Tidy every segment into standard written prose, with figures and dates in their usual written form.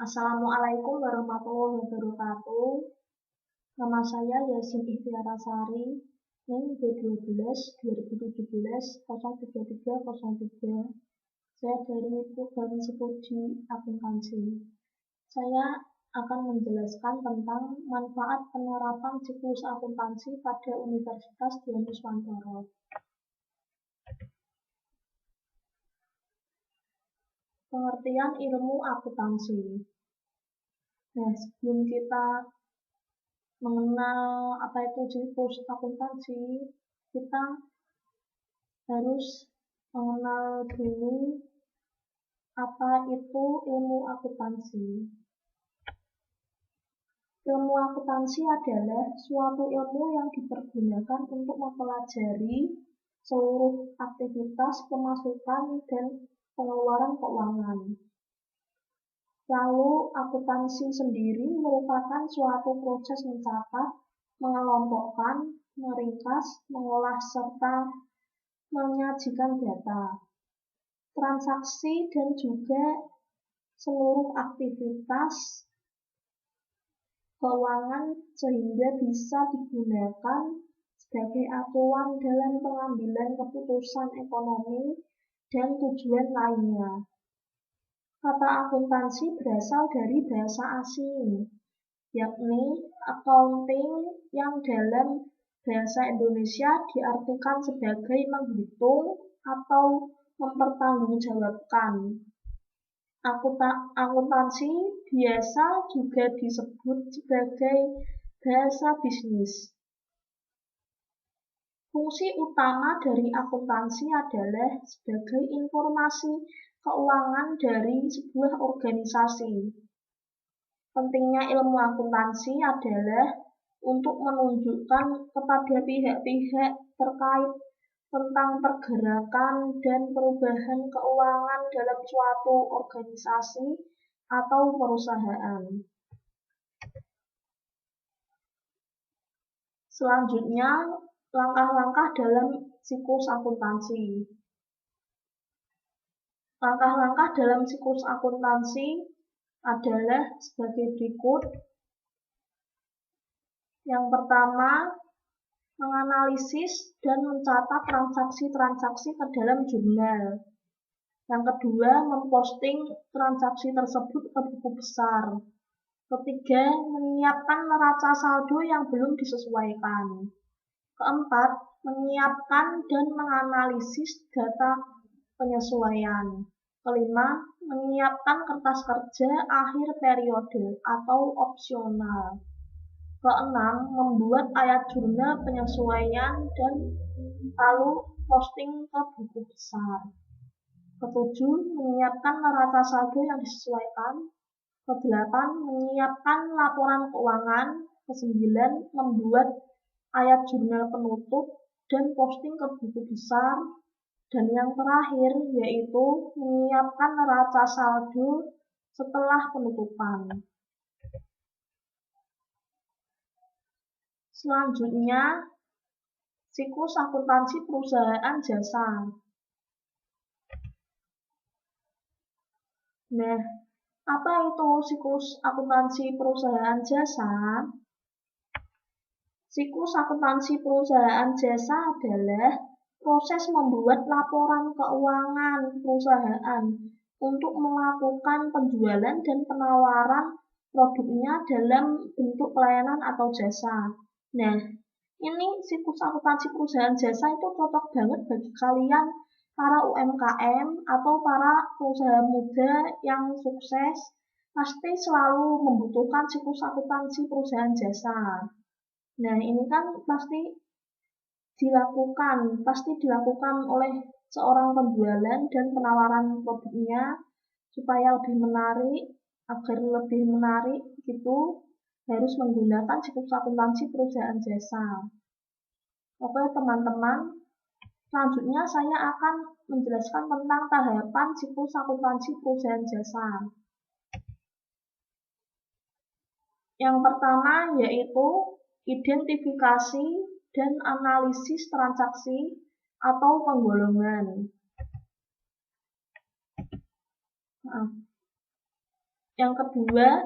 Assalamualaikum warahmatullahi wabarakatuh. Nama saya Yasin Ikhtiarasari, NIM B12 2017 03303. Saya dari Program Studi Akuntansi. Saya akan menjelaskan tentang manfaat penerapan siklus akuntansi pada Universitas Dianuswantoro. Pengertian ilmu akuntansi. Nah, sebelum kita mengenal apa itu siklus akuntansi, kita harus mengenal dulu apa itu ilmu akuntansi. Ilmu akuntansi adalah suatu ilmu yang dipergunakan untuk mempelajari seluruh aktivitas pemasukan dan pengeluaran keuangan. Lalu, akuntansi sendiri merupakan suatu proses mencatat, mengelompokkan, meringkas, mengolah, serta menyajikan data, transaksi, dan juga seluruh aktivitas keuangan sehingga bisa digunakan sebagai acuan dalam pengambilan keputusan ekonomi dan tujuan lainnya. Kata akuntansi berasal dari bahasa asing, yakni accounting, yang dalam bahasa Indonesia diartikan sebagai menghitung atau mempertanggungjawabkan. Akuntansi biasa juga disebut sebagai bahasa bisnis. Fungsi utama dari akuntansi adalah sebagai informasi keuangan dari sebuah organisasi. Pentingnya ilmu akuntansi adalah untuk menunjukkan kepada pihak-pihak terkait tentang pergerakan dan perubahan keuangan dalam suatu organisasi atau perusahaan. Selanjutnya, langkah-langkah dalam siklus akuntansi. Langkah-langkah dalam siklus akuntansi adalah sebagai berikut. Yang pertama, menganalisis dan mencatat transaksi-transaksi ke dalam jurnal. Yang kedua, memposting transaksi tersebut ke buku besar. Ketiga, menyiapkan neraca saldo yang belum disesuaikan. Keempat, menyiapkan dan menganalisis data penyesuaian. Kelima, menyiapkan kertas kerja akhir periode atau opsional. Keenam, membuat ayat jurnal penyesuaian dan lalu posting ke buku besar. Ketujuh, menyiapkan neraca saldo yang disesuaikan. Kedelapan, menyiapkan laporan keuangan. Kesembilan, membuat ayat jurnal penutup dan posting ke buku besar. Dan yang terakhir yaitu menyiapkan neraca saldo setelah penutupan. Selanjutnya, siklus akuntansi perusahaan jasa. Nah, apa itu siklus akuntansi perusahaan jasa? Siklus akuntansi perusahaan jasa adalah proses membuat laporan keuangan perusahaan untuk melakukan penjualan dan penawaran produknya dalam bentuk pelayanan atau jasa. Nah, ini siklus akuntansi perusahaan jasa itu cocok banget bagi kalian para UMKM atau para pengusaha muda yang sukses, pasti selalu membutuhkan siklus akuntansi perusahaan jasa. Nah, ini kan pasti dilakukan oleh seorang penjualan dan penawaran produknya supaya lebih menarik, agar lebih menarik gitu, harus menggunakan siklus akuntansi perusahaan jasa. Oke teman-teman, selanjutnya saya akan menjelaskan tentang tahapan siklus akuntansi perusahaan jasa. Yang pertama yaitu identifikasi dan analisis transaksi atau penggolongan. Yang kedua,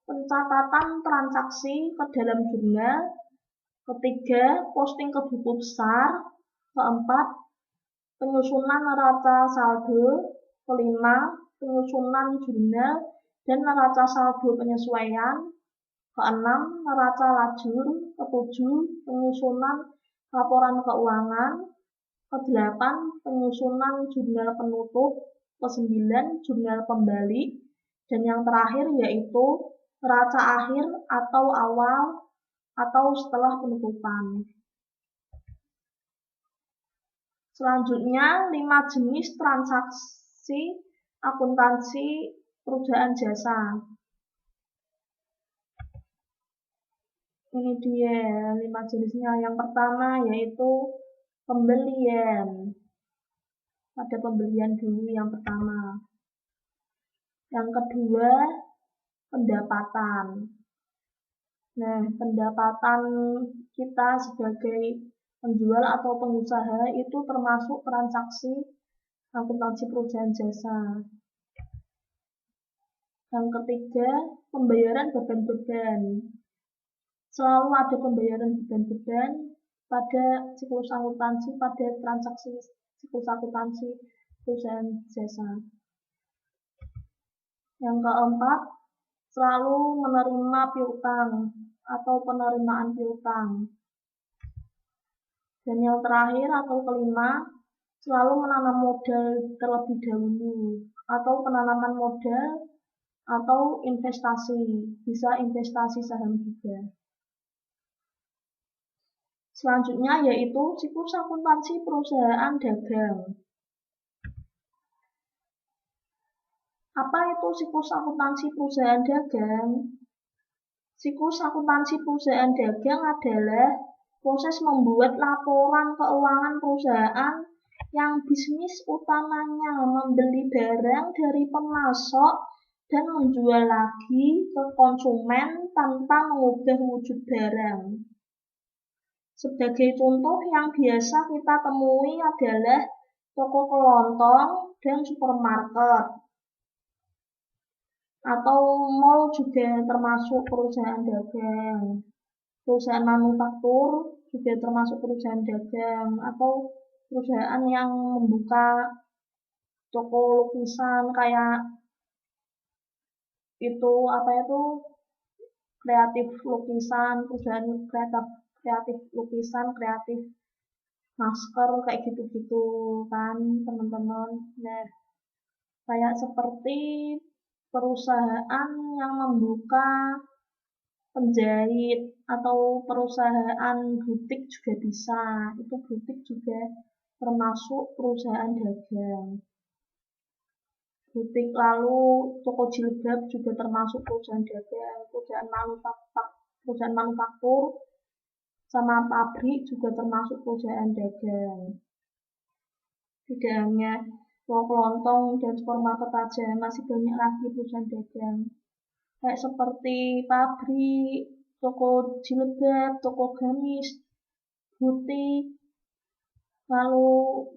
pencatatan transaksi ke dalam jurnal. Ketiga, posting ke buku besar. Keempat, penyusunan neraca saldo. Kelima, penyusunan jurnal dan neraca saldo penyesuaian. Keenam, neraca lajur. Ketujuh, penyusunan laporan keuangan. Kedelapan, penyusunan jurnal penutup. Kesembilan, jurnal pembalik. Dan yang terakhir yaitu neraca akhir atau awal atau setelah penutupan. Selanjutnya, 5 jenis transaksi akuntansi perusahaan jasa. Ini dia 5 jenisnya. Yang pertama yaitu pembelian. Ada pembelian dulu yang pertama. Yang kedua, pendapatan. Nah, pendapatan kita sebagai penjual atau pengusaha itu termasuk transaksi akuntansi perusahaan jasa. Yang ketiga, pembayaran beban-beban. Selalu ada pembayaran beban-beban pada siklus akuntansi, pada transaksi siklus akuntansi perusahaan jasa. Yang keempat, selalu menerima piutang atau penerimaan piutang. Dan yang terakhir atau kelima, selalu menanam modal terlebih dahulu atau penanaman modal atau investasi, bisa investasi saham juga. Selanjutnya yaitu siklus akuntansi perusahaan dagang. Apa itu siklus akuntansi perusahaan dagang? Siklus akuntansi perusahaan dagang adalah proses membuat laporan keuangan perusahaan yang bisnis utamanya membeli barang dari pemasok dan menjual lagi ke konsumen tanpa mengubah wujud barang. Sebagai contoh yang biasa kita temui adalah toko kelontong dan supermarket. Atau mall juga termasuk perusahaan dagang. Perusahaan manufaktur juga termasuk perusahaan dagang. Atau perusahaan yang membuka toko lukisan kayak itu kreatif lukisan, perusahaan kreatif lukisan, kreatif masker kayak gitu-gitu kan teman-teman. Nah, kayak seperti perusahaan yang membuka penjahit atau perusahaan butik juga bisa. Itu butik juga termasuk perusahaan dagang. Butik lalu toko jilbab juga termasuk perusahaan dagang. Perusahaan manufaktur sama pabrik juga termasuk perusahaan dagang. Tidak hanya toko kelontong dan supermarket aja, masih banyak lagi perusahaan dagang. Kayak seperti pabrik, toko jilbab, toko gamis, butik, lalu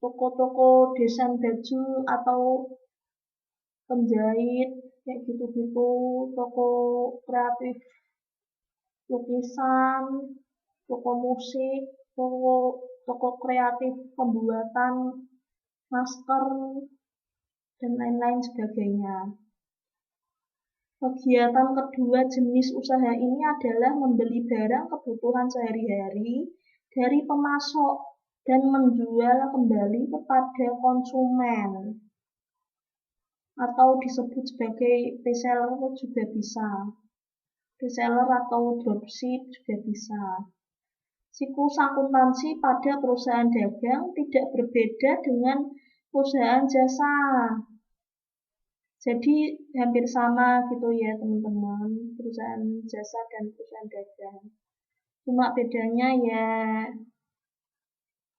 toko-toko desain baju atau penjahit, kayak gitu-gitu, toko kreatif lukisan, toko musik, toko kreatif pembuatan masker, dan lain-lain sebagainya. Kegiatan kedua jenis usaha ini adalah membeli barang kebutuhan sehari-hari dari pemasok dan menjual kembali kepada konsumen. Atau disebut sebagai reseller juga bisa. Reseller atau dropship juga bisa. Siklus akuntansi pada perusahaan dagang tidak berbeda dengan perusahaan jasa. Jadi hampir sama gitu ya teman-teman, perusahaan jasa dan perusahaan dagang. Cuma bedanya ya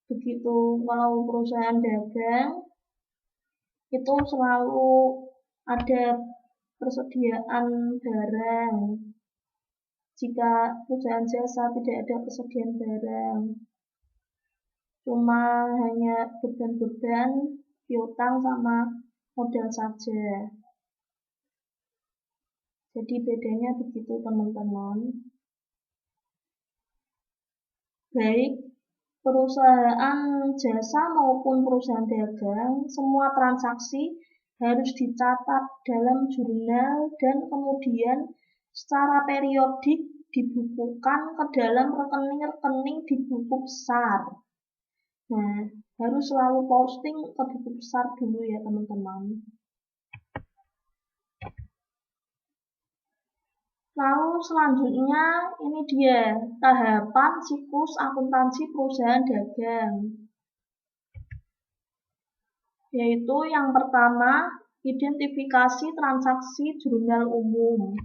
begitu, kalau perusahaan dagang itu selalu ada persediaan barang. Jika perusahaan jasa tidak ada persediaan barang, cuma hanya beban-beban, piutang sama modal saja. Jadi bedanya begitu teman-teman. Baik perusahaan jasa maupun perusahaan dagang, semua transaksi harus dicatat dalam jurnal dan kemudian secara periodik dibukukan ke dalam rekening-rekening di buku besar. Nah, harus selalu posting ke buku besar dulu ya teman-teman. Lalu selanjutnya ini dia tahapan siklus akuntansi perusahaan dagang. Yaitu yang pertama, identifikasi transaksi jurnal umum.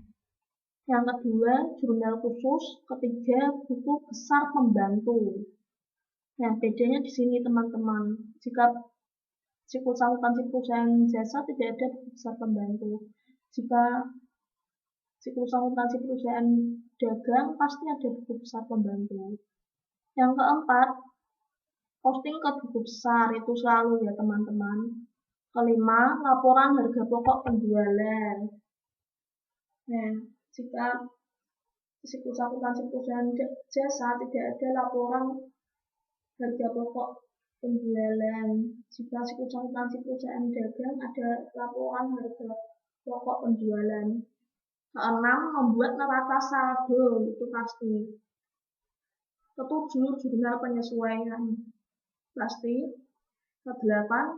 Yang kedua, jurnal khusus. Ketiga, buku besar pembantu. Nah, bedanya di sini teman-teman. Jika siklus akuntansi perusahaan jasa tidak ada buku besar pembantu. Jika siklus akuntansi perusahaan dagang pasti ada buku besar pembantu. Yang keempat, posting ke buku besar itu selalu ya teman-teman. Kelima, laporan harga pokok penjualan. Nah, jika siklus akuntansi perusahaan jasa tidak ada laporan harga pokok penjualan. Jika siklus akuntansi perusahaan dagang ada laporan harga pokok penjualan. Keenam, membuat neraca saldo itu pasti. Ketujuh, jurnal penyesuaian pasti. Kedelapan,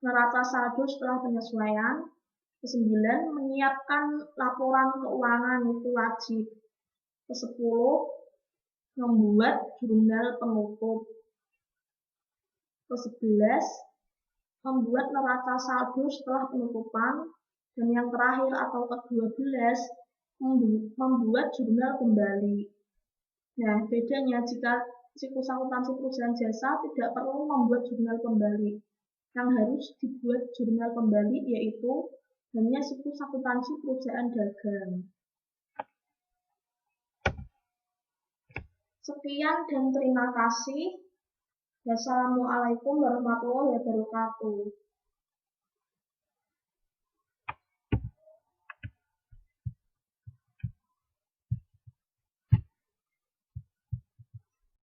neraca saldo setelah penyesuaian. Kesembilan, menyiapkan laporan keuangan itu wajib. Kesepuluh, membuat jurnal penutup. Kesebelas, membuat neraca saldo setelah penutupan. Dan yang terakhir atau ke-12, membuat jurnal kembali. Nah, bedanya jika siklus akuntansi perusahaan jasa tidak perlu membuat jurnal kembali. Yang harus dibuat jurnal kembali yaitu hanya siklus akuntansi perusahaan dagang. Sekian dan terima kasih. Wassalamualaikum warahmatullahi wabarakatuh.